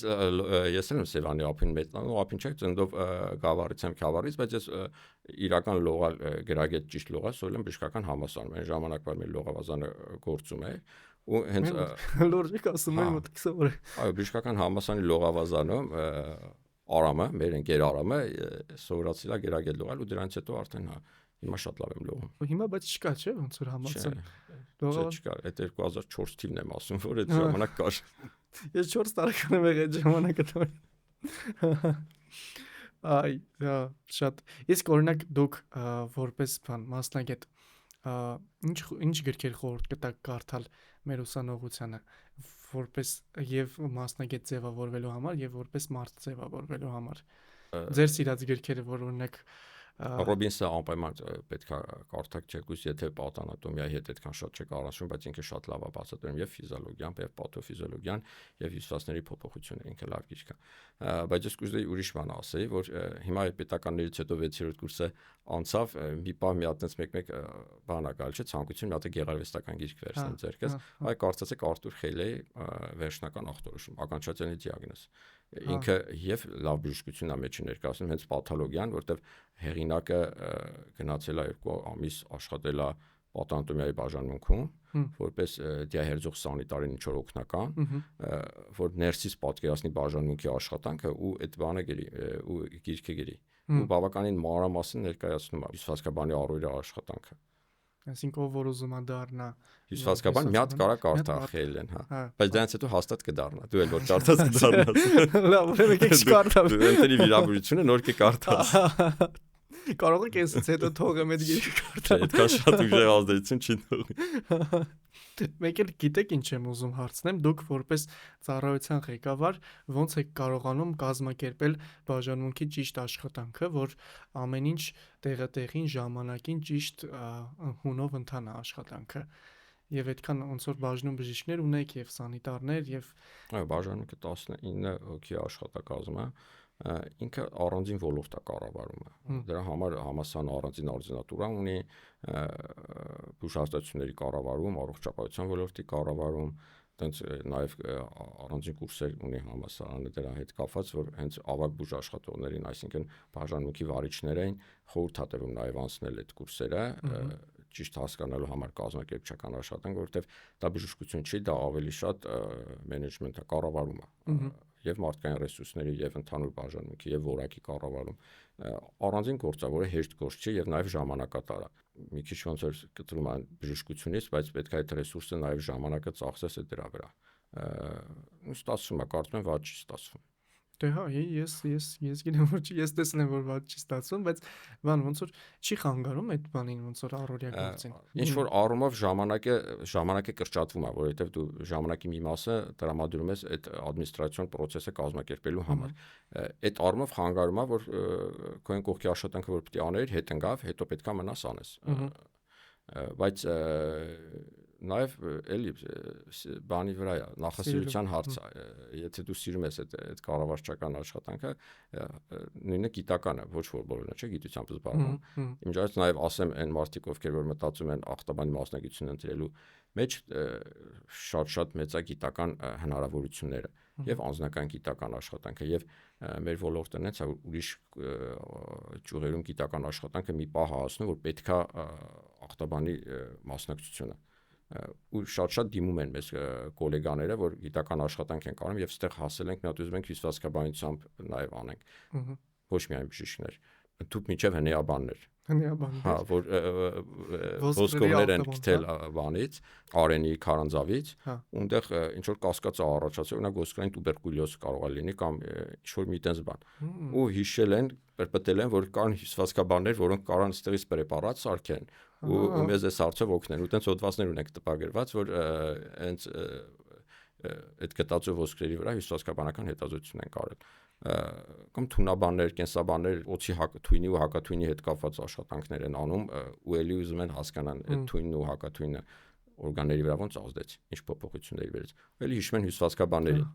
ես եմ Սևանի ափին մեծանում ափին չէ ծնդով գավառից եմ քավառից բայց ես իրական լողալ գրագետ ճիշտ լողալ սովորել եմ բժշկական համալսարանում այն ժամանակ որ մեր լողավազանը գործում էր ու հենց լորջիկ ասում եմ մոտ 20 օր այո բժշկական համալսարանի լողավազանում Արամը մեր ընկեր Արամը սովորացել է գրագետ լողալ ու դրանից հետո արդեն հա Հիմա շատ լավ եմ լողում։ Հիմա բայց չկա, չէ՞, ոնց որ համացան։ Չկա, այդ 2004 թիվն եմ ասում, որ այդ ժամանակ կար։ Ես 4 տարեկան եմ եղել այդ ժամանակը։ Այ, շատ։ Իսկ օրինակ դուք որպես բան մասնագետ ինչ գրքեր խորհուրդ կտաք կարդալ մեր ուսանողությանը որպես եւ մասնագետ ձևավորվելու համար եւ որպես մարդ ձևավորվելու համար։ Ձեր սիրած գրքերը, որ օրինակ Ռոբինսը անպայման պետք է կարդաք չեկուս, եթե պատանատոմիայի հետ այդքան շատ չեք առնչվում, բայց ինքը շատ լավ է բացատրում եւ ֆիզիոլոգիան, եւ պաթոֆիզիոլոգիան եւ հյուսվածքների փոփոխությունը ինքը լավ գիրք է։ Բայց ես կուզեի ուրիշ բան ասեի, որ հիմա այդ պետականներից հետո 6-րդ կուրսը անցավ, մի բան մի հատ այնպես մեկ-մեկ բան է գալ, չէ՞, ցանկություն մի հատ գեղարվեստական գիրք վերցնեմ ձերքս, այ կարծացեք Արտուր Խեյլեի վերջնական ախտորոշում, ականջաձյանի դիագնոզ։ Ինքը եւ լավ բժշկությունն է մեջ ներկայացնում հենց պաթոլոգիան, որտեվ հեղինակը գնացել է 2 ամիս աշխատել է պատանատոմիայի բաժանմունքում, որպես դիահերձող սանիտարին ինչ-որ օգնական, որ ներսից պատկերացնի բաժանմունքի աշխատանքը ու այդ բանը գրի ու գիրքը գրի։ Ու բավականին մանրամասն ներկայացնում է հյուսվածքաբանի առօրյա աշխատանքը։ Այսինքն ով որ ուզում է դառնա հյուսվածքաբան մի հատ կարա կարդա Խեյլեն, հա։ Բայց դրանից հետո հաստատ կդառնա։ Դու էլ որ կարդաս կդառնաս։ Լավ, ուրեմն եք չկարդամ։ Դու ընտրի վիրաբույժությունը նոր կկարդաս։ Կարող եք այսից հետո թողեմ այդ գիրքը կարդալ։ Այդքան շատ ուժեղ ազդեցություն չի թողի։ Մեկ էլ գիտեք ինչ եմ ուզում հարցնեմ, դուք որպես ծառայության ղեկավար ո՞նց եք կարողանում կազմակերպել բաժանմունքի ճիշտ աշխատանքը, որ ամեն ինչ տեղը տեղին ժամանակին ճիշտ հունով ընթանա աշխատանքը։ եւ այդքան ոնց որ բաժնում բժիշկներ ունեք եւ սանիտարներ եւ բաժանմունքը 19 հոգի աշխատակազմ է, ինքը առանձին ոլորտ է կառավարում։ Դրա համար համալսարանը առանձին օրդինատուրա ունի, բուժհաստատությունների կառավարում, առողջապահության ոլորտի կառավարում, տենց նաև առանձին կուրսեր ունի համալսարանը դրա հետ կապված, որ հենց ավագ բուժաշխատողներին, այսինքն բաժանմունքի վարիչներին խորհուրդ է տրվում նաև անցնել այդ կուրսերը, ճիշտ հասկանալու համար կազմակերպչական աշխատանք, որովհետև դա բժշկություն չի, դա ավելի շատ մենեջմենտ է, կառավարում է, եւ մարդկային ռեսուրսների եւ ընդհանուր բաժանմունքի եւ որակի կառավարում առանձին գործ է, որը հեշտ գործ չի եւ նաև ժամանակատար է։ Մի քիչ ոնց որ կտրում են բժշկությունից, բայց պետք է այդ ռեսուրսը նաև ժամանակը ծախսես դրա վրա։ Ստացվում է, կարծում եմ, վատ չի ստացվում։ Դե հա, ես գիտեմ որ ես տեսել եմ որ ված չի ստացվում, բայց բան ոնց որ չի խանգարում այդ բանին ոնց որ առօրյա գործին։ Ինչ որ առումով ժամանակը կրճատվում է, որովհետև դու ժամանակի մի մասը տրամադրում ես այդ ադմինիստրացիոն process-ը կազմակերպելու համար։ Այդ առումով խանգարում է, որ քո կողքի աշխատանքը որ պետք է աներ, հետ ընկավ, հետո պետքա մնաս անես։ Բայց նաև էլի բանի վրա է նախասիրության հարց է, եթե դու սիրում ես այդ կառավարչական աշխատանքը, նույնը գիտական է, ոչ որ բոլորն չէ գիտությամբ զբաղվում։ Իմիջիայից նաև ասեմ այն մարդիկ, ովքեր որ մտածում են ախտաբանի մասնագիտություն ընտրելու մեջ շատ մեծ է գիտական հնարավորությունները եւ անձնական գիտական աշխատանքը եւ մեր ոլորտն է, ուրիշ ճյուղերում գիտական աշխատանքը մի պահ հասնում, որ պետքա ախտաբանի մասնակցությունը ու շատ դիմում են մեզ գոլեգաները, որ գիտական աշխատանք են կարում եւ ստեղ հասել ենք, նա ուզում ենք հյուսվածքաբանությամբ նաեւ անենք։ Ոչ միայն բժիշկներ, ընդհանուր միջև հնեաբաններ։ Հա, որ ոսկորներ են գտել բանից, Արենի քարանձավից, ունտեղ ինչ որ կասկած է առաջացել, օրինակ ոսկրային տուբերկուլյոզ կարող է լինի կամ ինչ որ մի տես բան։ Ու հիշել են, պրպտել են, որ կան հյուսվածքաբաններ, որոնք կարան ստեղից պրեպարատ սարքեն ու մեզ այս հարցով օգնեն։ Ու տենց հոդվածներ ունենք տպագրված, որ հենց այդ գտածո ոսկրերի վրա հյուսվածքաբանական հետազոտություն են կարել։ Կամ թունաբաններ, կենսաբաններ, օծի թույնի ու հակաթույնի հետ կապված աշխատանքներ են անում ու ելի ուզում են հասկանան այդ թույնն ու հակաթույնը օրգանների վրա ոնց ազդեց, ինչ փոփոխությունների վերից։ Էլի հիշում են հյուսվածքաբաններին։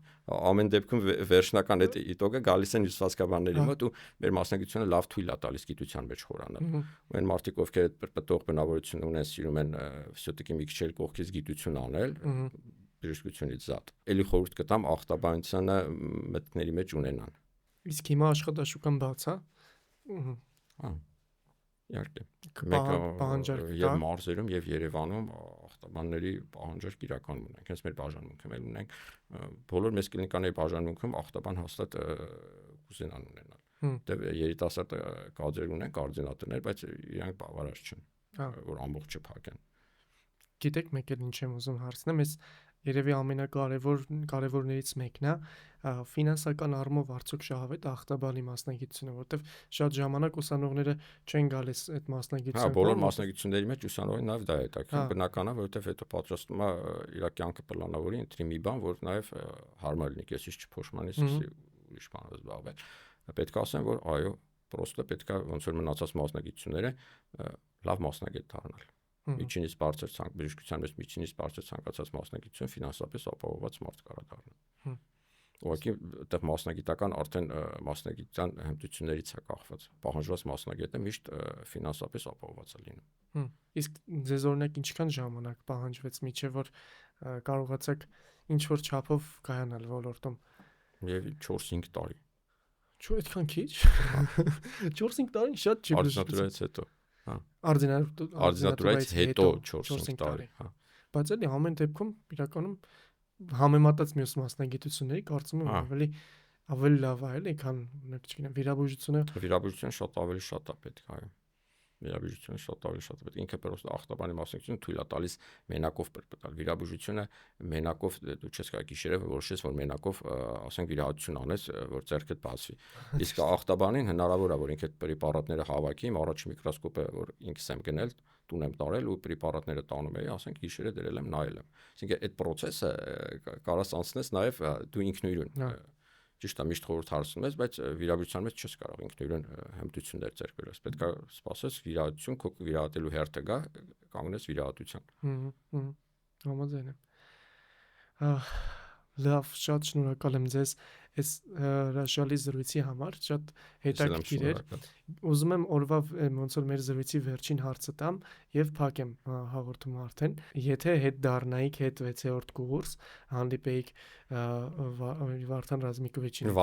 Ամեն դեպքում վերջնական այդ իտոգը գալիս են հյուսվածքաբանների մոտ ու մեր մասնագիտությունը լավ թույլ է տալիս գիտության մեջ խորանալ։ Ու այն մարդիկ, ովքեր այդ պտտող բնավորություն ունեն, սիրում են վսյոտիկի մի քիչ էլ կողքից գիտություն անել, բժշկությունից զատ։ Էլի խորհուրդ կտամ ախտաբանությանը մտքների մեջ ունենան։ Իսկ հիմա աշխատաշուկան բաց է։ Իհարկե։ Մեկը եւ մարզերում եւ Երևանում ախտաբանների պահանջարկ իրականում ունենք։ Հենց մեր բաժանմունքում էլ ունենք։ Բոլոր մեծ կլինիկաների բաժանմունքում ախտաբան հաստատ կուզենան ունենալ։ Դե երիտասարդ կադրեր ունեն, կոորդինատորներ, բայց իրանք բավարար չեն, որ ամբողջը փակեն։ Գիտեք, մեկ էլ ինչ եմ ուզում հարցնեմ, ես երևի ամենակարևորներից մեկն է ֆինանսական առումով արդյոք շահավետ ախտաբանի մասնագիտությունը, որտեվ շատ ժամանակ ուսանողները չեն գալիս այդ մասնագիտության։ Հա, բոլոր մասնագիտությունների մեջ ուսանողին նաև դա է հետաքրքիր, բնական է, որովհետև հետո պատրաստում է իր կյանքը պլանավորի, ընտրի մի բան, որ նաև հարմար լինի, քեզ չփոշմանի, ուրիշ բանով զբաղվել։ Պետք է ասեմ, որ այո, պրոստը պետք է ոնց որ մնացած մասնագիտությունները լավ մասնագետ դառնալ։ Միջինից բարձր ցանկ բժշկության մեջ միջինից բարձր ցանկացած մասնագիտություն ֆինանսապես ապահովված մարդ կարա դառնալ։ Ուղղակի այդտեղ մասնագիտական արդեն մասնագիտության հմտություններից է կախված։ Պահանջված մասնագետը միշտ ֆինանսապես ապահովված է լինում։ Իսկ ձեզ օրինակ ինչքան ժամանակ պահանջվեց միջև որ կարողացաք ինչ որ չափով կայանալ ոլորտում։ Եվ 4-5 տարի։ Չէ, այդքան քիչ։ 4-5 տարին շատ չի բժշկությունից հետո։ Հա։ Արդյունատուրայից հետո 4-5 տարի, հա։ Բայց էլի ամեն դեպքում իրականում համեմատած մյուս մասնագիտությունների կարծում եմ ավելի լավ է, էլի, քան չգիտեմ, վիրաբուժությունը շատ ավելի շատ է պետք, այո։ Վիրաբուժությունը շատ ավելի շատ է պետք։ Ինքը պրոստը ախտաբանի մասնագիտությունը թույլ է տալիս մենակով պրպտալ։ Վիրաբուժությունը մենակով դու չես կարող գիշերով որոշես, որ մենակով, ասենք, վիրահատություն անես, որ ձեռքդ բացվի։ Իսկ ախտաբանին հնարավոր է, որ ինքը պրեպարատները հավաքի, իմ առաջին միկրոսկոպը, որ ինքս եմ գնել, տուն եմ տարել ու պրեպարատները տանում էի, ասենք, գիշերը դրել եմ, նայել եմ։ Այսինքն այդ process-ը կարաս անցնես նաև դու ինքնուրույն։ Ճիշտ է, միշտ խորհուրդ հարցնում ես, բայց վիրաբուժության մեջ չես կարող ինքնուրույն հմտություններ ձեռք բերել։ Պետք է սպասես վիրահատություն, քո վիրահատելու հերթը գա, կանգնես վիրահատության։ Համաձայն եմ։ Ահ, Լավ, շատ շնորհակալ եմ ձեզ այս հրաշալի զրույցի համար, շատ հետաքրքիր էր։ Ուզում եմ օրվա ոնց որ մեր զրույցի վերջին հարցը տամ եւ փակեմ հաղորդումը արդեն։ Եթե հետ դառնայիք հետ 6-րդ կուրս, հանդիպեիք Վարդան Ռազմիկովիչին,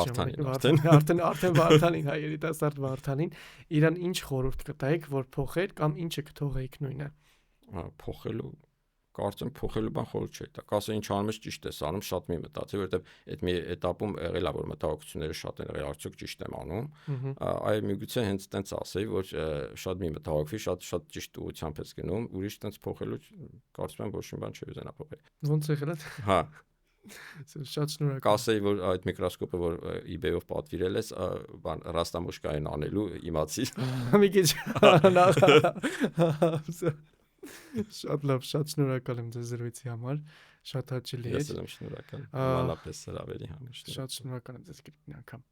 արդեն Վարդանին, հայ երիտասարդ Վարդանին, իրան ինչ խորհուրդ կտայիք, որ փոխեր կամ ինչը կթողեիք նույնը։ Փոխելու կարծեմ փոխելու բան խորհուրդ չէ տա։ Կասե ինչ անում ես ճիշտ ես անում, շատ մի մտածի, որովհետև այդ մի этаպում եղել է որ մտահոգությունները շատ են եղել, արդյոք ճիշտ եմ անում։ Այ միգուցե հենց տենց ասեի, որ շատ մի մտահոգվի, շատ ճիշտ ուղղությամբ ես գնում, ուրիշ տենց փոխելու կարծում եմ ոչ մի բան չի ուզենա փոխել։ Ոնց եղել է։ Հա։ Շատ շնորհակալ։ Կասեի, որ այդ միկրոսկոպը, որ eBay-ով պատվիրել ես, բան ռաստամուշկային անելու իմացի։ Մի քիչ։ Շատ լավ, շատ շնորհակալ եմ ձեզ զրույցի համար, շատ հաճելի էր։ Ես եմ շնորհակալ։ Մանրապես հրավերի համար։ Շատ շնորհակալ եմ ձեզ կրկին անգամ։